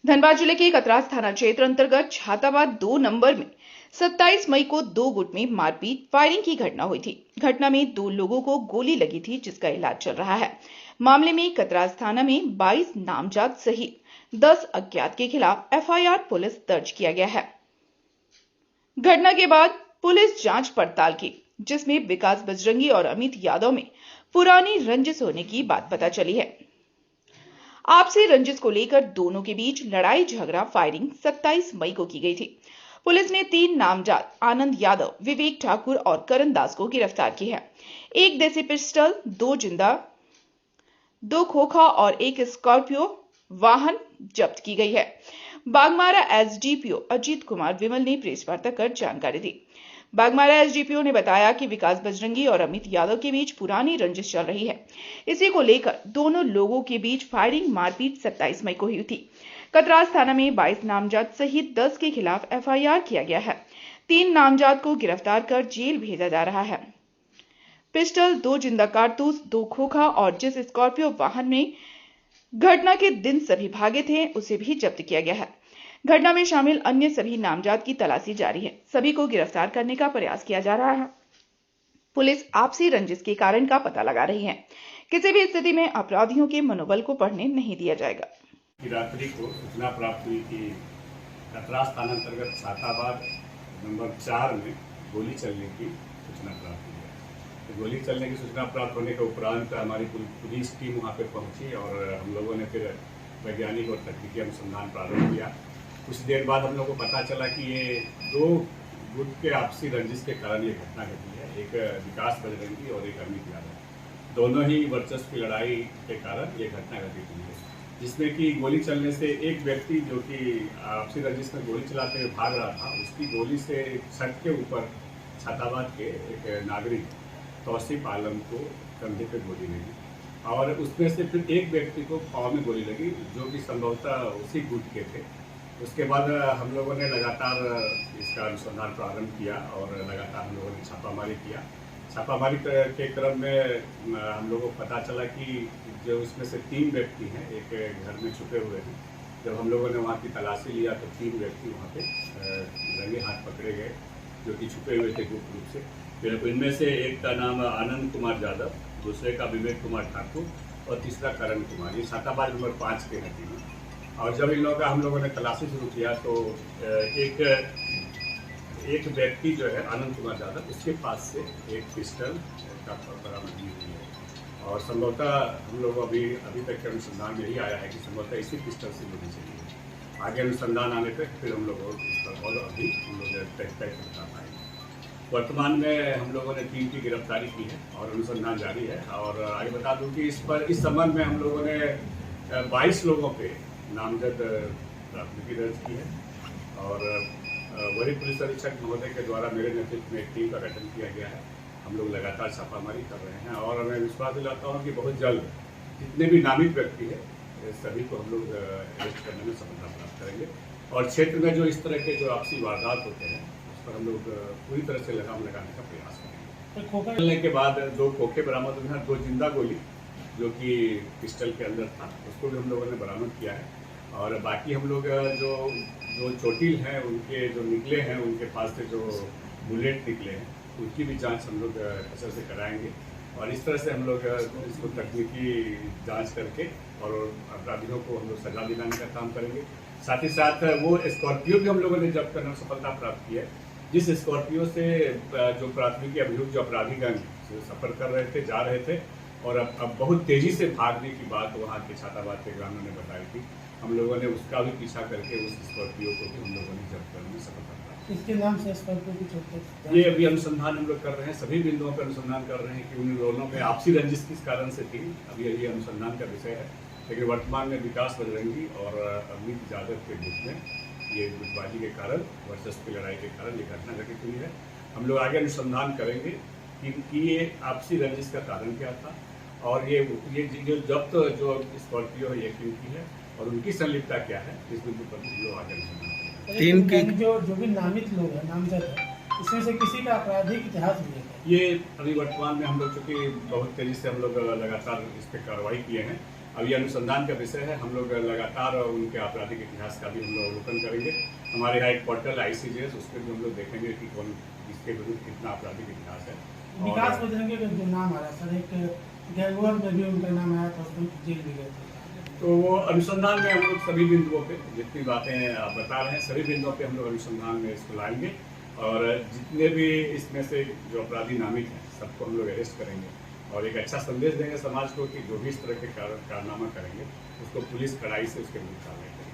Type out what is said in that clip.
धनबाद जिले के कतरास थाना क्षेत्र अंतर्गत छाताबाद 2 नंबर में 27 मई को 2 गुट में मारपीट फायरिंग की घटना हुई थी। घटना में 2 लोगों को गोली लगी थी, जिसका इलाज चल रहा है। मामले में कतरास थाना में 22 नामजद सहित 10 अज्ञात के खिलाफ एफआईआर पुलिस दर्ज किया गया है। घटना के बाद पुलिस जांच पड़ताल की, जिसमें विकास बजरंगी और अमित यादव में पुरानी रंजिश होने की बात पता चली है। आपसी रंजिश को लेकर दोनों के बीच लड़ाई झगड़ा फायरिंग 27 मई को की गई थी। पुलिस ने 3 नामजद आनंद यादव, विवेक ठाकुर और करण दास को गिरफ्तार किया है। 1 देसी पिस्टल, 2 जिंदा, 2 खोखा और 1 स्कॉर्पियो वाहन जब्त की गई है। बागमारा एसडीपीओ अजीत कुमार विमल ने प्रेस वार्ता कर जानकारी दी। बागमारा एसडीपीओ ने बताया कि विकास बजरंगी और अमित यादव के बीच पुरानी रंजिश चल रही है। इसी को लेकर दोनों लोगों के बीच फायरिंग मारपीट 27 मई को हुई थी। कतरास थाना में 22 नामजद सहित 10 के खिलाफ एफआईआर किया गया है। 3 नामजद को गिरफ्तार कर जेल भेजा जा रहा है। पिस्टल, 2 जिंदा कारतूस, 2 खोखा और जिस स्कॉर्पियो वाहन में घटना के दिन सभी भागे थे, उसे भी जब्त किया गया है। घटना में शामिल अन्य सभी नामजद की तलाशी जारी है। सभी को गिरफ्तार करने का प्रयास किया जा रहा है। पुलिस आपसी रंजिश के कारण का पता लगा रही है। किसी भी स्थिति में अपराधियों के मनोबल को बढ़ने नहीं दिया जाएगा। रात्रि को सूचना प्राप्त हुई कि कतरास थाना अंतर्गत छाताबाद नंबर 4 में गोली चलने की सूचना प्राप्त हुई है। तो गोली चलने की सूचना प्राप्त होने के उपरांत हमारी पुलिस टीम वहां पर पहुंची और हम लोगों ने फिर वैज्ञानिक और तकनीकी अनुसंधान प्रारंभ किया। कुछ देर बाद हम लोग को पता चला कि ये 2 गुट के आपसी रंजिश के कारण ये घटना घटी है। एक विकास बजरंगी और एक अमित यादव, दोनों ही वर्चस्व की लड़ाई के कारण ये घटना घटित हुई है, जिसमें कि गोली चलने से एक व्यक्ति जो कि आपसी रंजिश में गोली चलाते हुए भाग रहा था, उसकी गोली से छत के ऊपर छाताबाद के एक नागरिक तौसीफ आलम को कंधे पे गोली लगी और उसमें से फिर एक व्यक्ति को पाँव में गोली लगी, जो कि संभवतः उसी गुट के थे। उसके बाद हम लोगों ने लगातार इसका अनुसंधान प्रारंभ किया और लगातार हम लोगों ने छापामारी किया। छापामारी के क्रम में हम लोगों को पता चला कि जो उसमें से 3 व्यक्ति हैं, एक घर में छुपे हुए हैं। जब हम लोगों ने वहाँ की तलाशी लिया तो 3 व्यक्ति वहाँ पे रंगे हाथ पकड़े गए, जो कि छुपे हुए थे गुप्त रूप से। फिर इनमें से एक का नाम आनंद कुमार यादव, दूसरे का विवेक कुमार ठाकुर और तीसरा करण कुमार। ये छाताबाद नंबर 5 के हैं। और जब इन लोगों का हम लोगों ने तलाशी शुरू किया तो एक व्यक्ति जो है आनंद कुमार यादव, उसके पास से एक पिस्टल का बरामदगी हुई है और संभवतः हम लोग अभी तक के अनुसंधान में यही आया है कि संभवतः इसी पिस्टल से गोली चली है। आगे अनुसंधान आने पर फिर हम लोग इस पर और अभी हम लोग तय कर पाएंगे। वर्तमान में हम लोगों ने 3 की गिरफ्तारी की है और अनुसंधान जारी है। और आगे बता दूं कि इस संबंध में हम लोगों ने 22 लोगों पे नामजद प्राथमिकी दर्ज की है और वरिष्ठ पुलिस अधीक्षक महोदय के द्वारा मेरे नेतृत्व में एक टीम का गठन किया गया है। हम लोग लगातार छापामारी कर रहे हैं और मैं विश्वास दिलाता हूँ कि बहुत जल्द जितने भी नामित व्यक्ति हैं सभी को हम लोग अरेस्ट करने में सफलता प्राप्त करेंगे और क्षेत्र में जो इस तरह के जो आपसी वारदात होते हैं उस पर हम लोग पूरी तरह से लगाम लगाने का प्रयास करेंगे। मिलने के बाद 2 खोखे बरामद हुए हैं, 2 जिंदा गोली जो कि पिस्टल के अंदर था, उसको भी हम लोगों ने बरामद किया है। और बाकी हम लोग जो चोटिल हैं, उनके जो निकले हैं, उनके पास से जो बुलेट निकले हैं, उनकी भी जांच हम लोग अच्छे से कराएंगे और इस तरह से हम लोग इसको तकनीकी जांच करके और अपराधियों को हम लोग सजा दिलाने का काम करेंगे। साथ ही साथ वो स्कॉर्पियो भी हम लोगों ने जब्त करने में सफलता प्राप्त की है, जिस स्कॉर्पियो से जो प्राथमिकी अभियुक्त जो अपराधीगण सफर कर रहे थे, जा रहे थे और अब बहुत तेजी से भागने की बात वहाँ के छाताबाद के ग्रामीणों ने बताई थी। हम लोगों ने उसका भी पीछा करके उस स्कॉर्पियो को भी हम लोगों ने जब्त करने में सफलता प्राप्त। इसके नाम से स्कॉर्पियो की चोटें, ये अभी अनुसंधान हम लोग कर रहे हैं, सभी बिंदुओं पर अनुसंधान कर रहे हैं कि उन दोनों में आपसी रंजिश किस कारण से थी। अभी ये अनुसंधान का विषय है, लेकिन वर्तमान में विकास बजरंगी और अमित यादव के गुट में ये गुटबाजी के कारण, वर्चस्व की लड़ाई के कारण ये घटना घटित हुई है। हम लोग आगे अनुसंधान करेंगे कि ये आपसी रंजिश का कारण क्या था और ये जो जब्त जो स्कॉर्पियो है ये किनकी है और उनकी संलिप्तता क्या है, इस बिंदु पर हम लोग आगे अनुसंधान करेंगे। 3 के जो भी नामित लोग हैं, नामजद है, इसमें से किसी का आपराधिक इतिहास भी है? ये अभी वर्तमान में हम लोग चूँकि बहुत तेज़ी से हम लोग लगातार इस पर कार्रवाई किए हैं अब ये अनुसंधान का विषय है। हम लोग लगातार उनके आपराधिक इतिहास का भी हम लोग अवलोकन करेंगे। हमारे यहाँ एक पोर्टल ICJS, उस पर भी हम लोग देखेंगे कि कौन इसके विरुद्ध कितना आपराधिक इतिहास है। विकास बजरंगी का जो नाम आ रहा है सर, एक गैंगवार में भी उनका नाम आया था, उसमें जेल भी गए थे। तो वो अनुसंधान में हम लोग सभी बिंदुओं पे जितनी बातें आप बता रहे हैं, सभी बिंदुओं पे हम लोग अनुसंधान में इसको लाएंगे और जितने भी इसमें से जो अपराधी नामित हैं सबको हम लोग अरेस्ट करेंगे और एक अच्छा संदेश देंगे समाज को कि जो भी इस तरह के कारनामा करेंगे उसको पुलिस कड़ाई से उसके विरुद्ध कार्रवाई करेगी।